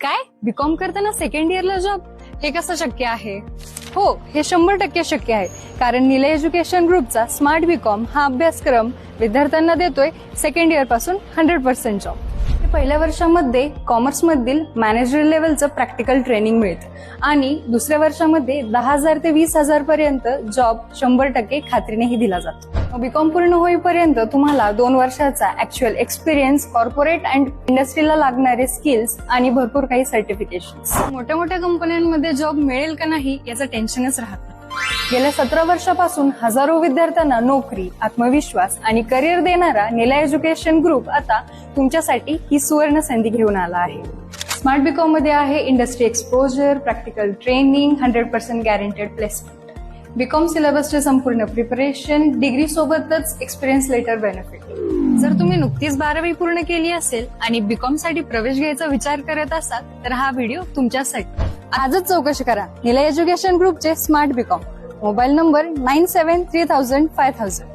काय बीकॉम करताना सेकंड इयरला जॉब? हे कसं शक्य आहे? हो, हे 100% शक्य आहे. कारण निलय एज्युकेशन ग्रुपचा स्मार्ट बीकॉम हा अभ्यासक्रम विद्यार्थ्यांना देतोय सेकंड इयर पासून 100% जॉब. पहिल्या वर्षामध्ये कॉमर्स मधील मॅनेजर लेवलचं प्रॅक्टिकल ट्रेनिंग मिळतं आणि दुसऱ्या वर्षामध्ये 10,000 ते 20,000 पर्यंत जॉब 100% खात्रीनेही दिला जातो. बीकॉम पूर्ण होईपर्यंत तुम्हाला 2 वर्षाचा ऍक्च्युअल एक्सपिरियन्स, कॉर्पोरेट अँड इंडस्ट्रीला लागणारे स्किल्स आणि भरपूर काही सर्टिफिकेशन्स. मोठ्या मोठ्या कंपन्यांमध्ये जॉब मिळेल का नाही याचं टेन्शनच राहत नाही. गेल्या 17 वर्षापासून हजारो विद्यार्थ्यांना नोकरी, आत्मविश्वास आणि करिअर देणारा निलय एज्युकेशन ग्रुप आता तुमच्यासाठी ही सुवर्ण संधी घेऊन आला आहे. स्मार्ट बीकॉम मध्ये आहे industry exposure, practical training, 100% guaranteed placement. BCom सिलेबसचे संपूर्ण प्रिपरेशन, डिग्री सोबतच एक्सपिरियन्स लेटर बेनिफिट. जर तुम्ही नुकतीच 12वी पूर्ण केली असेल आणि बीकॉम साठी प्रवेश घ्यायचा विचार करत असाल तर हा व्हिडिओ तुमच्यासाठी. आजच चौकशी करा निलय एज्युकेशन ग्रुपचे स्मार्ट बीकॉम. Mobile number 9730005000.